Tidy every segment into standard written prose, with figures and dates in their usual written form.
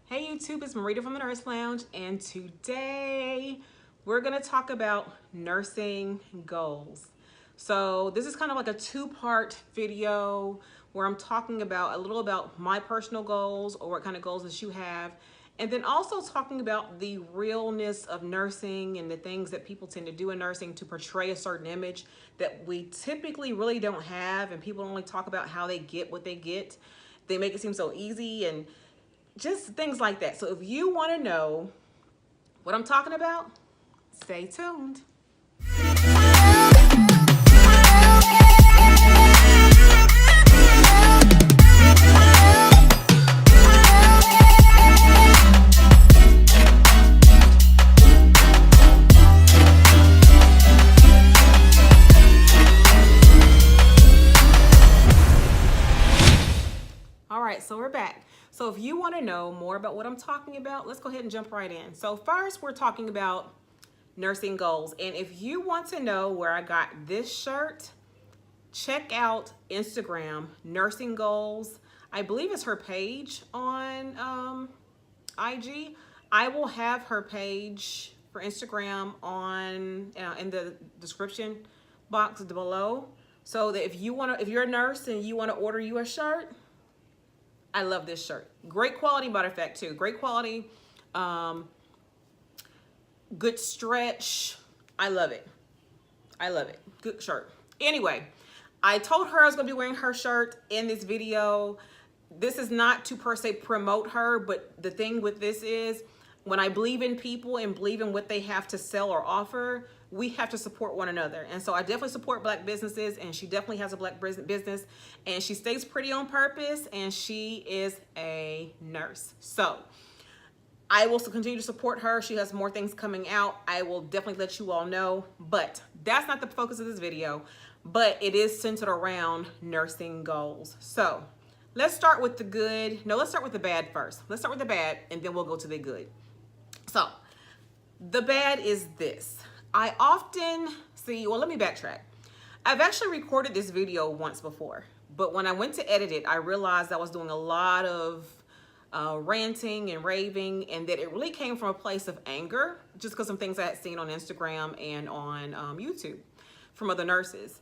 Hey YouTube, it's Marita from the Nurse Lounge, and today we're gonna talk about nursing goals. So this is kind of like a two-part video where I'm talking about a little about my personal goals or what kind of goals that you have, and then also talking about the realness of nursing and the things that people tend to do in nursing to portray a certain image that we typically really don't have, and people only talk about how they get what they get. They make it seem so easy and just things like that. So if you want to know what I'm talking about, stay tuned. All right, so we're back. So if you want to know more about what I'm talking about, let's go ahead and jump right in. So first, we're talking about nursing goals. And if you want to know where I got this shirt, check out Instagram, Nursing Goals. I believe it's her page on IG. I will have her page for Instagram on in the description box below. So that if you're a nurse and you want to order you a shirt, I love this shirt. Great quality, matter of fact, too. Great quality, good stretch. I love it. I love it. Good shirt. Anyway, I told her I was going to be wearing her shirt in this video. This is not to per se promote her, but the thing with this is when I believe in people and believe in what they have to sell or offer, we have to support one another. And so I definitely support Black businesses, and she definitely has a Black business, and she stays pretty on purpose, and she is a nurse. So I will continue to support her. She has more things coming out. I will definitely let you all know, but that's not the focus of this video, but it is centered around nursing goals. So let's start with the good. No, let's start with the bad first. Let's start with the bad, and then we'll go to the good. So the bad is this. I often see, well, let me backtrack. I've actually recorded this video once before, but when I went to edit it, I realized I was doing a lot of ranting and raving, and that it really came from a place of anger, just because of things I had seen on Instagram and on YouTube from other nurses.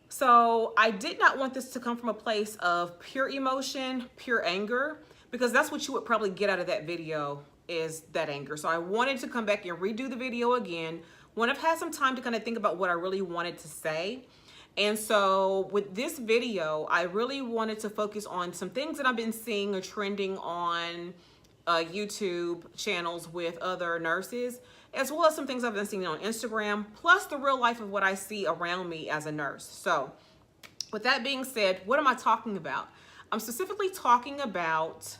So I did not want this to come from a place of pure emotion, pure anger, because that's what you would probably get out of that video, is that anger. So I wanted to come back and redo the video again when I've had some time to kind of think about what I really wanted to say. And so with this video, I really wanted to focus on some things that I've been seeing or trending on YouTube channels with other nurses, as well as some things I've been seeing on Instagram, plus the real life of what I see around me as a nurse. So with that being said, what am I talking about? I'm specifically talking about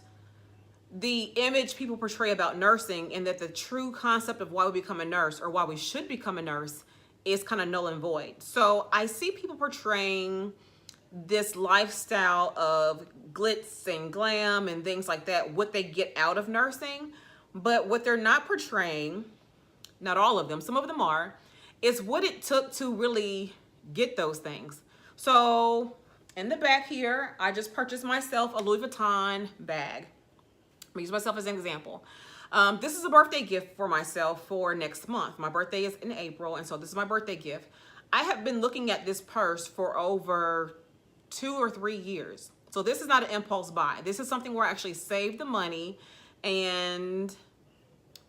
the image people portray about nursing, and that the true concept of why we become a nurse, or why we should become a nurse, is kind of null and void. So I see people portraying this lifestyle of glitz and glam and things like that, what they get out of nursing. But what they're not portraying, not all of them, some of them are, is what it took to really get those things. So in the back here, I just purchased myself a Louis Vuitton bag. I'm gonna use myself as an example. This is a birthday gift for myself for next month. My birthday is in April, and so this is my birthday gift. I have been looking at this purse for over 2 or 3 years. So this is not an impulse buy. This is something where I actually saved the money and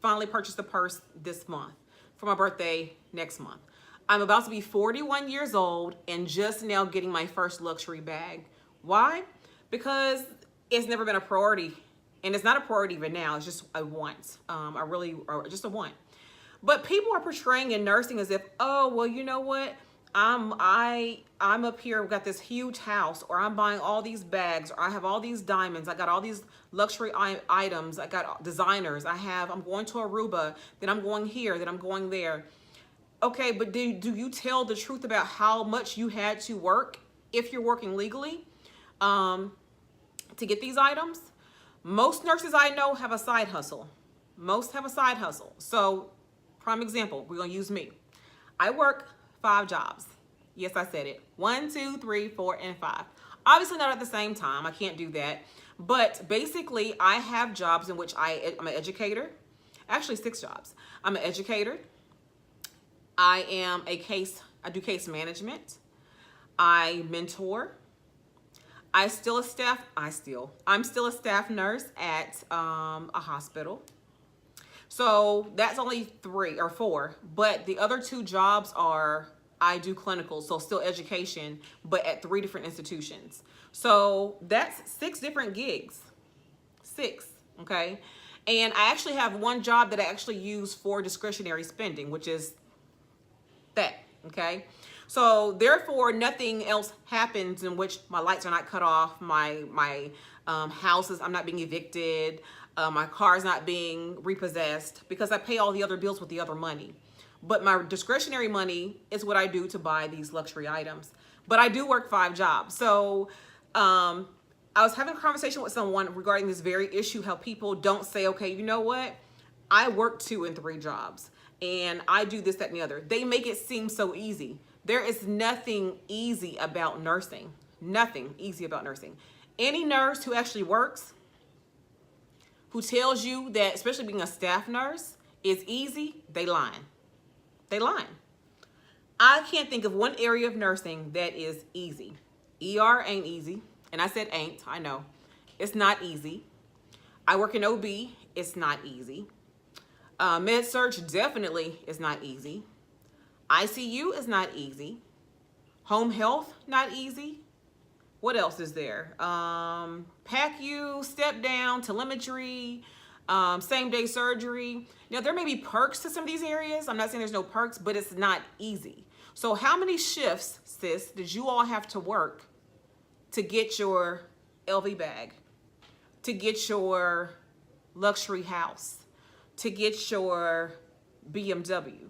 finally purchased the purse this month for my birthday next month. I'm about to be 41 years old and just now getting my first luxury bag. Why? Because it's never been a priority. And it's not a priority even now. It's just a want. Or just a want. But people are portraying in nursing as if, oh, well, you know what? I'm up here, I've got this huge house, or I'm buying all these bags, or I have all these diamonds, I got all these luxury items, I got designers, I'm going to Aruba, then I'm going here, then I'm going there. Okay, but do you tell the truth about how much you had to work, if you're working legally, to get these items? Most nurses I know have a side hustle. Most have a side hustle. So, prime example, we're gonna use me. I work 5 jobs. Yes, I said it. 1, 2, 3, 4, and 5. Obviously not at the same time. I can't do that. But basically, I have jobs in which I'm an educator. Actually, 6 jobs. I'm an educator. I do case management. I mentor. I'm still a staff nurse at a hospital. So that's only 3 or 4, but the other 2 jobs are I do clinicals, so still education, but at 3 different institutions. So that's 6 different gigs. 6, okay? And I actually have one job that I actually use for discretionary spending, which is that, okay? So therefore, nothing else happens in which my lights are not cut off, my houses, I'm not being evicted, my car's not being repossessed, because I pay all the other bills with the other money. But my discretionary money is what I do to buy these luxury items. But I do work 5 jobs. So I was having a conversation with someone regarding this very issue, how people don't say, okay, you know what? I work 2 and 3 jobs and I do this, that, and the other. They make it seem so easy. There is nothing easy about nursing. Nothing easy about nursing. Any nurse who actually works, who tells you that, especially being a staff nurse, is easy, they lying. They lying. I can't think of one area of nursing that is easy. ER ain't easy. And I said ain't, I know. It's not easy. I work in OB, it's not easy. Med surg definitely is not easy. ICU is not easy. Home health, not easy. What else is there? PACU, step down, telemetry, same day surgery. Now, there may be perks to some of these areas. I'm not saying there's no perks, but it's not easy. So how many shifts, sis, did you all have to work to get your LV bag, to get your luxury house, to get your BMW,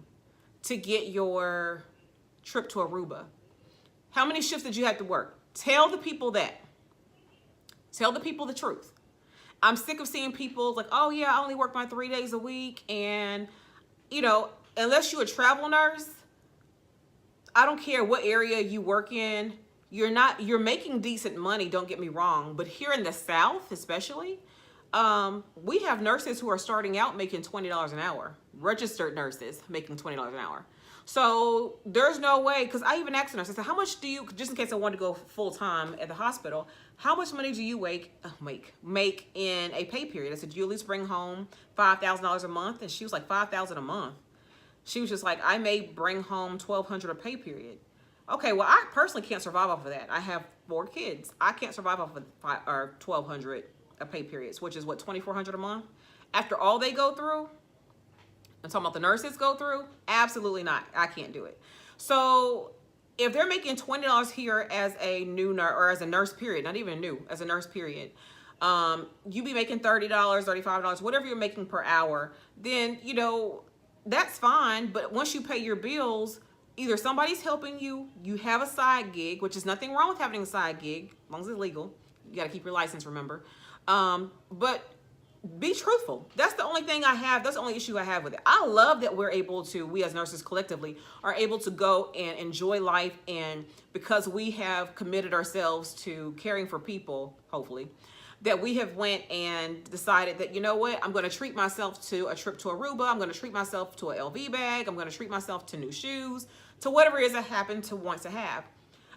to get your trip to Aruba? How many shifts did you have to work? Tell the people that. Tell the people the truth. I'm sick of seeing people like, oh yeah, I only work my 3 days a week. And, you know, unless you're a travel nurse, I don't care what area you work in, you're making decent money, don't get me wrong. But here in the South, especially, we have nurses who are starting out making $20 an hour. Registered nurses making $20 an hour. So there's no way, because I even asked the nurse, I said, how much do you, just in case I want to go full time at the hospital, how much money do you make in a pay period? I said, do you at least bring home $5,000 a month? And she was like, $5,000 a month. She was just like, I may bring home $1,200 a pay period. Okay, well, I personally can't survive off of that. I have 4 kids. I can't survive off of $1,200 a pay periods, which is what, $2,400 a month? After all they go through, I'm talking about the nurses go through, absolutely not. I can't do it. So if they're making $20 here as a new nurse, or as a nurse period, not even new, as a nurse period, you be making $30, $35, whatever you're making per hour, then, you know, that's fine. But once you pay your bills, either somebody's helping you, you have a side gig, which is nothing wrong with having a side gig, as long as it's legal. You got to keep your license, remember. But be truthful. That's the only thing I have. That's the only issue I have with it. I love that we're able to, we as nurses collectively are able to go and enjoy life. And because we have committed ourselves to caring for people, hopefully, that we have went and decided that, you know what, I'm going to treat myself to a trip to Aruba. I'm going to treat myself to a LV bag. I'm going to treat myself to new shoes, to whatever it is I happen to want to have.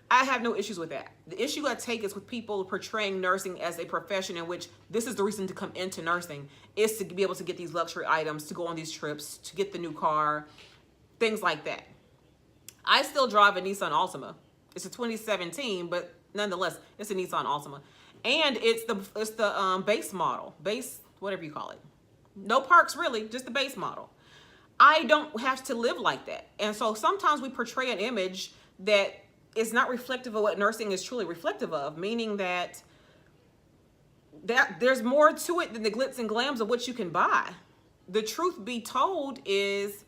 I have no issues with that. The issue I take is with people portraying nursing as a profession in which this is the reason to come into nursing, is to be able to get these luxury items, to go on these trips, to get the new car, things like that. I still drive a Nissan Altima. It's a 2017, but nonetheless, it's a Nissan Altima. And it's the base model, whatever you call it. No perks really, just the base model. I don't have to live like that. And so sometimes we portray an image that is not reflective of what nursing is truly reflective of, meaning that there's more to it than the glitz and glams of what you can buy. The truth be told is,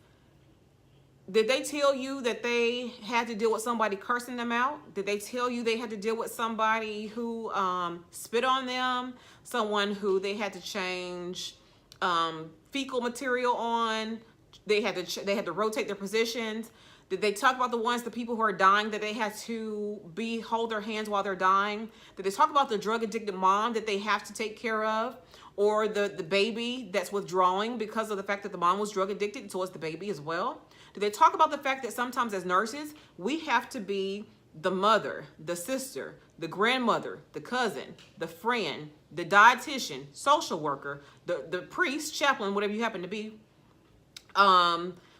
did they tell you that they had to deal with somebody cursing them out? Did they tell you they had to deal with somebody who spit on them? Someone who they had to change fecal material on? They had to rotate their positions. Did they talk about the people who are dying, that they had to hold their hands while they're dying? Did they talk about the drug addicted mom that they have to take care of? Or the baby that's withdrawing because of the fact that the mom was drug addicted, and so is the baby as well? Do they talk about the fact that sometimes as nurses, we have to be the mother, the sister, the grandmother, the cousin, the friend, the dietitian, social worker, the priest, chaplain, whatever you happen to be.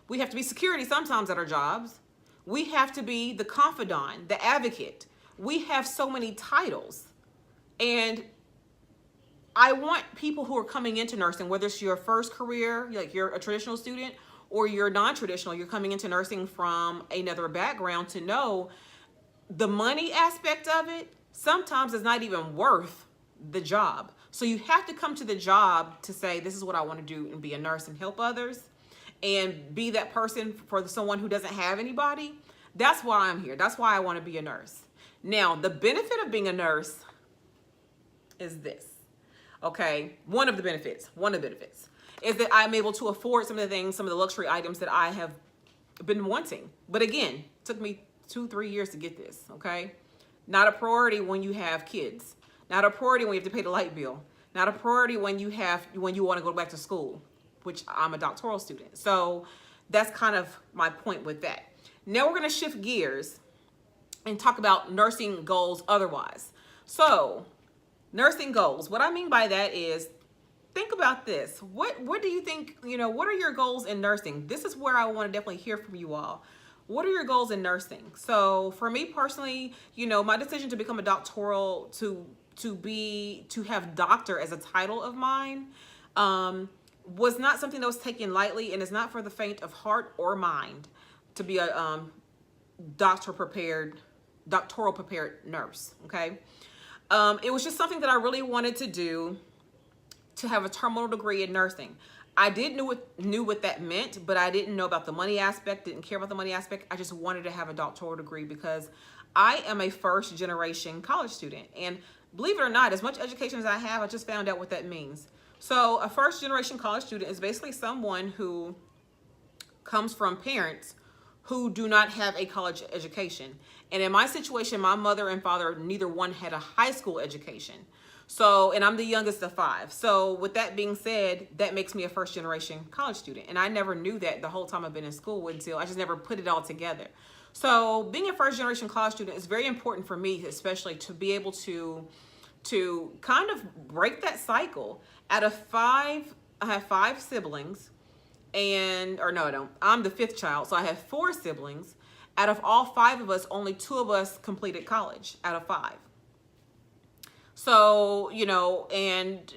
We have to be security sometimes at our jobs. We have to be the confidant, the advocate. We have so many titles. And I want people who are coming into nursing, whether it's your first career, like you're a traditional student, or you're non-traditional, you're coming into nursing from another background, to know the money aspect of it sometimes is not even worth the job. So you have to come to the job to say, this is what I want to do, and be a nurse and help others and be that person for someone who doesn't have anybody. That's why I'm here. That's why I want to be a nurse. Now, the benefit of being a nurse is this. Okay, one of the benefits is that I'm able to afford some of the things, some of the luxury items that I have been wanting. But again, it took me 2-3 years to get this, okay? Not a priority when you have kids. Not a priority when you have to pay the light bill. Not a priority when you want to go back to school, which I'm a doctoral student. So that's kind of my point with that. Now we're going to shift gears and talk about nursing goals otherwise. So nursing goals, what I mean by that is, think about this. What do you think, what are your goals in nursing? This is where I want to definitely hear from you all. What are your goals in nursing? So for me personally, my decision to become a doctoral, to have doctor as a title of mine, was not something that was taken lightly, and it's not for the faint of heart or mind to be a doctoral prepared nurse. Okay. It was just something that I really wanted to do, to have a terminal degree in nursing. I knew what that meant, but I didn't know about the money aspect, didn't care about the money aspect. I just wanted to have a doctoral degree because I am a first generation college student. And believe it or not, as much education as I have, I just found out what that means. So a first generation college student is basically someone who comes from parents who do not have a college education. And in my situation, my mother and father, neither one had a high school education. So, and I'm the youngest of 5. So with that being said, that makes me a first generation college student. And I never knew that the whole time I've been in school, until I just never put it all together. So being a first generation college student is very important for me, especially to be able to kind of break that cycle. Out of 5, I have 5 siblings, or no, I don't. I'm the 5th child. So I have 4 siblings. Out of all 5 of us, only 2 of us completed college out of 5. So, and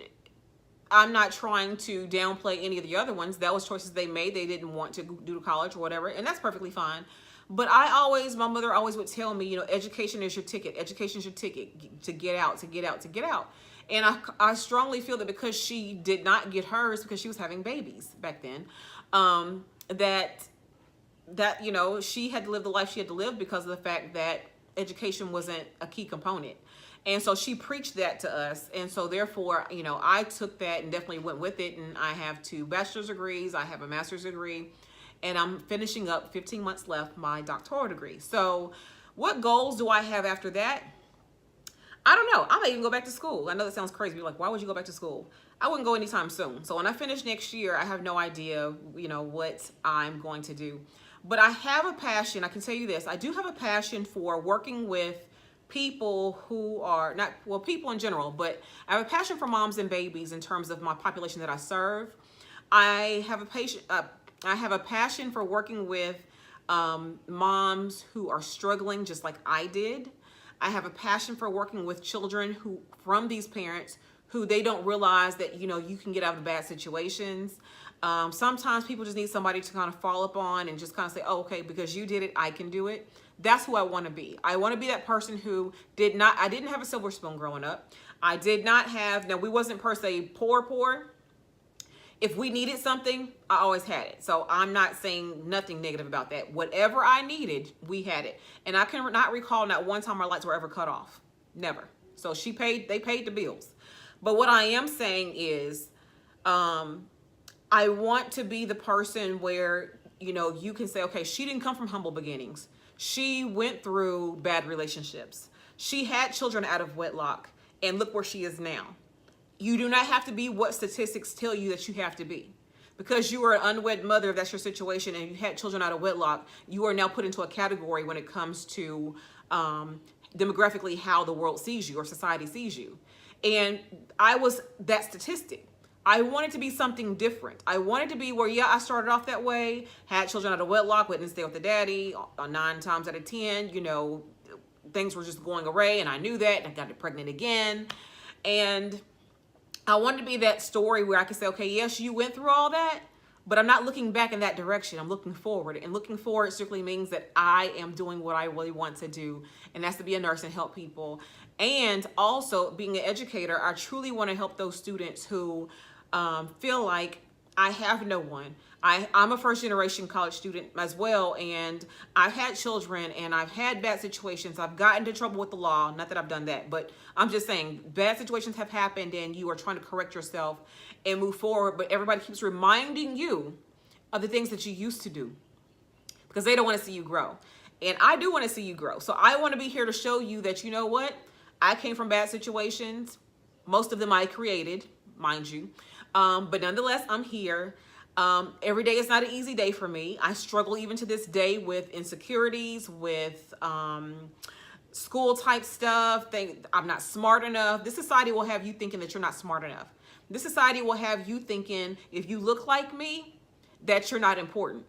I'm not trying to downplay any of the other ones. That was choices they made. They didn't want to do college or whatever, and that's perfectly fine. But my mother always would tell me, education is your ticket. Education is your ticket to get out, to get out, to get out. And I strongly feel that because she did not get hers, because she was having babies back then, that she had to live the life she had to live because of the fact that education wasn't a key component. And so she preached that to us. And so therefore, I took that and definitely went with it. And I have 2 bachelor's degrees. I have a master's degree. And I'm finishing up, 15 months left, my doctoral degree. So what goals do I have after that? I don't know. I might even go back to school. I know that sounds crazy. You're like, why would you go back to school? I wouldn't go anytime soon. So when I finish next year, I have no idea, what I'm going to do. But I have a passion. I can tell you this. I do have a passion for working with people who are people in general, but I have a passion for moms and babies in terms of my population that I serve. I have a passion for working with moms who are struggling just like I did. I have a passion for working with children from these parents who they don't realize that, you can get out of bad situations. Sometimes people just need somebody to kind of fall upon and just kind of say, oh, okay, because you did it, I can do it. That's who I want to be. I want to be that person who I didn't have a silver spoon growing up. I did not have, now we wasn't per se poor. If we needed something, I always had it. So I'm not saying nothing negative about that. Whatever I needed, we had it. And I can not recall not one time our lights were ever cut off. Never. So they paid the bills. But what I am saying is, I want to be the person where you know, you can say, okay, she didn't come from humble beginnings. She went through bad relationships. She had children out of wedlock, and look where she is now. You do not have to be what statistics tell you that you have to be. Because you are an unwed mother, if that's your situation, and you had children out of wedlock, you are now put into a category when it comes to demographically how the world sees you or society sees you. And I was that statistic. I wanted to be something different. I wanted to be where, yeah, I started off that way, had children out of wedlock, wouldn't stay with the daddy 9 times out of 10, you know, things were just going awry, and I knew that, and I got pregnant again. And I wanted to be that story where I could say, okay, yes, you went through all that, but I'm not looking back in that direction. I'm looking forward. And looking forward strictly means that I am doing what I really want to do, and that's to be a nurse and help people. And also being an educator, I truly want to help those students who feel like I have no one. I'm a first generation college student as well, and I've had children and I've had bad situations. I've gotten into trouble with the law. Not that I've done that, but I'm just saying bad situations have happened and you are trying to correct yourself and move forward, but everybody keeps reminding you of the things that you used to do because they don't want to see you grow. And I do want to see you grow. So I want to be here to show you that, you know what? I came from bad situations. Most of them I created, mind you. But nonetheless, I'm here. Every day is not an easy day for me. I struggle even to this day with insecurities, with school type stuff. I'm not smart enough. This society will have you thinking that you're not smart enough. This society will have you thinking if you look like me, that you're not important.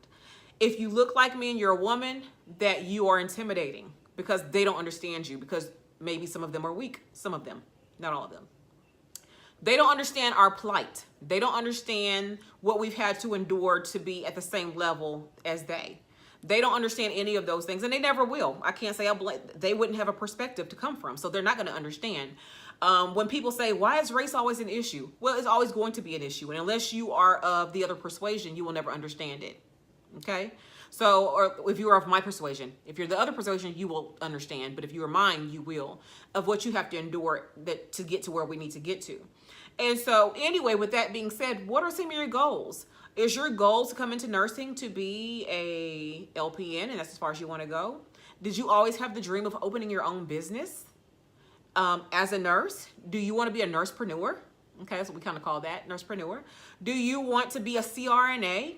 If you look like me and you're a woman, that you are intimidating because they don't understand you, because maybe some of them are weak, some of them, not all of them. They don't understand our plight. They don't understand what we've had to endure to be at the same level as they. They don't understand any of those things, and they never will. I can't say they wouldn't have a perspective to come from, so they're not going to understand. When people say, why is race always an issue? Well, it's always going to be an issue, and unless you are of the other persuasion, you will never understand it, okay? So, or if you are of my persuasion, if you're the other persuasion, you will understand, but if you are mine, you will, of what you have to endure to get to where we need to get to. And so anyway, with that being said, what are some of your goals? Is your goal to come into nursing to be a LPN, and that's as far as you want to go? Did you always have the dream of opening your own business as a nurse? Do you want to be a nursepreneur? Okay, that's what we kind of call that, nursepreneur. Do you want to be a CRNA?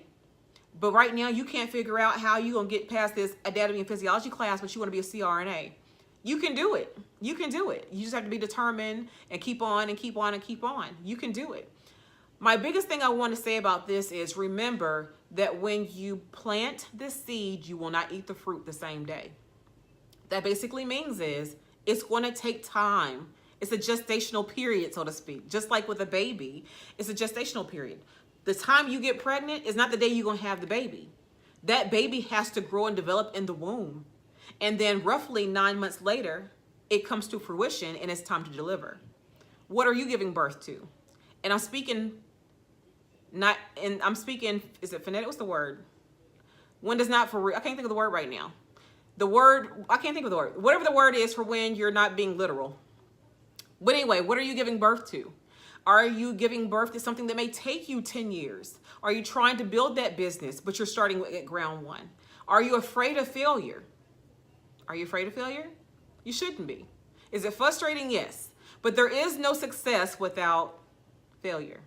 But right now you can't figure out how you're going to get past this anatomy and physiology class, but you want to be a CRNA. You can do it. You can do it. You just have to be determined and keep on and keep on and keep on. You can do it. My biggest thing I want to say about this is remember that when you plant the seed, you will not eat the fruit the same day. That basically means is it's going to take time. It's a gestational period, so to speak. Just like with a baby, it's a gestational period. The time you get pregnant is not the day you're going to have the baby. That baby has to grow and develop in the womb. And then roughly 9 months later, it comes to fruition and it's time to deliver. What are you giving birth to? And I'm speaking, is it phonetic? What's the word? When does not for real? I can't think of the word right now. I can't think of the word. Whatever the word is for when you're not being literal. But anyway, what are you giving birth to? Are you giving birth to something that may take you 10 years? Are you trying to build that business, but you're starting at ground one? Are you afraid of failure? Are you afraid of failure? You shouldn't be. Is it frustrating? Yes. But there is no success without failure.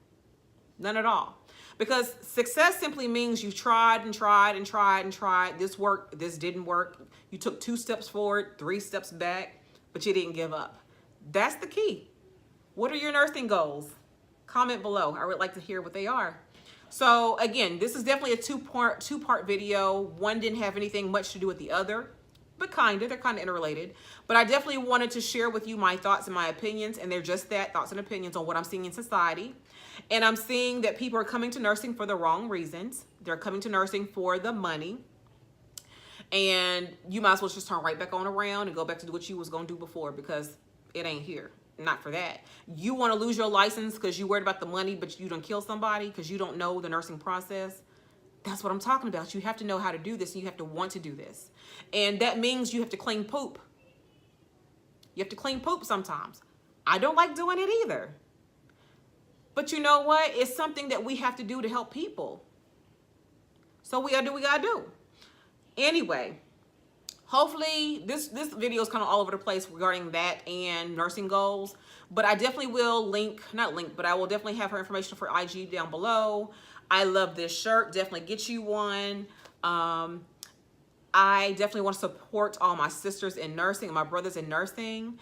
None at all. Because success simply means you tried and tried and tried and tried. This worked, this didn't work. You took 2 steps forward, 3 steps back, but you didn't give up. That's the key. What are your nursing goals? Comment below. I would like to hear what they are. So again, this is definitely a two-part video. One didn't have anything much to do with the other, but they're kind of interrelated. But I definitely wanted to share with you my thoughts and my opinions, and they're just that, thoughts and opinions on what I'm seeing in society. And I'm seeing that people are coming to nursing for the wrong reasons. They're coming to nursing for the money. And you might as well just turn right back on around and go back to do what you was going to do before, because it ain't here. Not for that. You want to lose your license because you're worried about the money, but you don't kill somebody because you don't know the nursing process. That's what I'm talking about. You have to know how to do this, and you have to want to do this. And that means you have to clean poop. You have to clean poop sometimes. I don't like doing it either. But you know what? It's something that we have to do to help people. So we gotta do what we gotta do. Anyway, hopefully this video is kind of all over the place regarding that and nursing goals, but I definitely will but I will definitely have her information for IG down below. I love this shirt. Definitely get you one. I definitely want to support all my sisters in nursing and my brothers in nursing.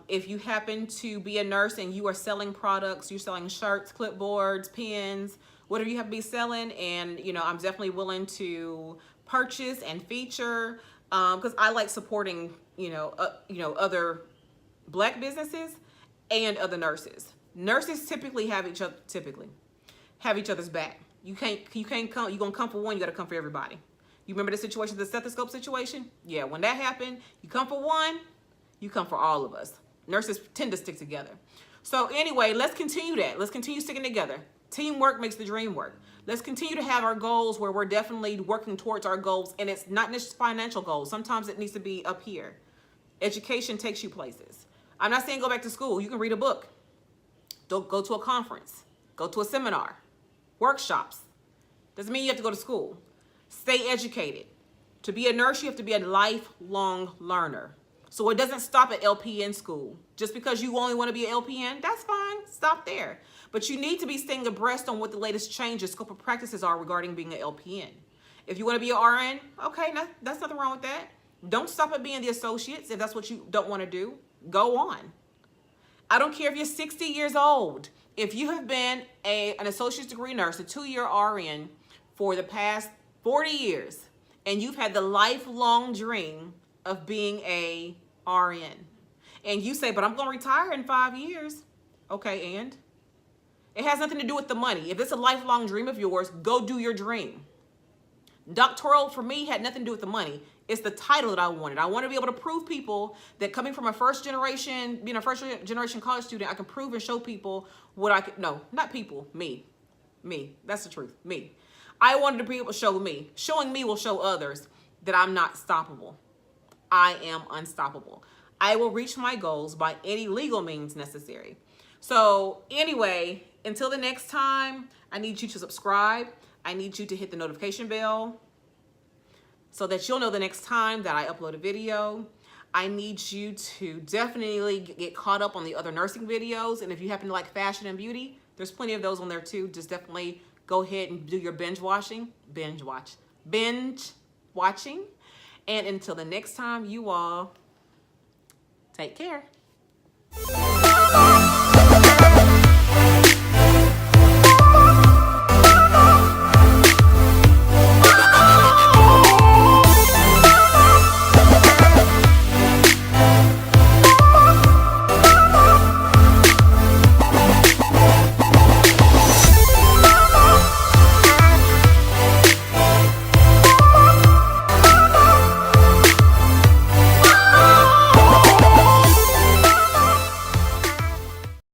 If you happen to be a nurse and you are selling products, you're selling shirts, clipboards, pens, whatever you have to be selling, and you know, I'm definitely willing to purchase and feature, because I like supporting, other Black businesses and other nurses. Nurses typically have each other's back. You're gonna come for one, you gotta come for everybody. You remember the situation, the stethoscope situation? Yeah, when that happened, you come for one, you come for all of us. Nurses tend to stick together. So anyway, let's continue that. Let's continue sticking together. Teamwork makes the dream work. Let's continue to have our goals where we're definitely working towards our goals, and it's not just financial goals. Sometimes it needs to be up here. Education takes you places. I'm not saying go back to school. You can read a book. Don't go to a conference. Go to a seminar. Workshops. Doesn't mean you have to go to school. Stay educated. To be a nurse, you have to be a lifelong learner. So it doesn't stop at LPN school. Just because you only want to be an LPN, that's fine. Stop there. But you need to be staying abreast on what the latest changes, scope of practices are regarding being an LPN. If you want to be an RN, okay, that's nothing wrong with that. Don't stop at being the associates if that's what you don't want to do. Go on. I don't care if you're 60 years old. If you have been an associate's degree nurse, a 2-year RN for the past 40 years, and you've had the lifelong dream of being a RN, and you say, but I'm going to retire in 5 years. Okay, and? It has nothing to do with the money. If it's a lifelong dream of yours, go do your dream. Doctoral, for me, had nothing to do with the money. It's the title that I wanted. I want to be able to prove people that coming from a first generation college student, I can prove and show people what I could, no, not people, me, that's the truth, me. I wanted to be able to show me. Showing me will show others that I'm not stoppable. I am unstoppable. I will reach my goals by any legal means necessary. So anyway, until the next time, I need you to subscribe. I need you to hit the notification bell so that you'll know the next time that I upload a video. I need you to definitely get caught up on the other nursing videos. And if you happen to like fashion and beauty, there's plenty of those on there too. Just definitely go ahead and do your binge watching. And until the next time, you all take care.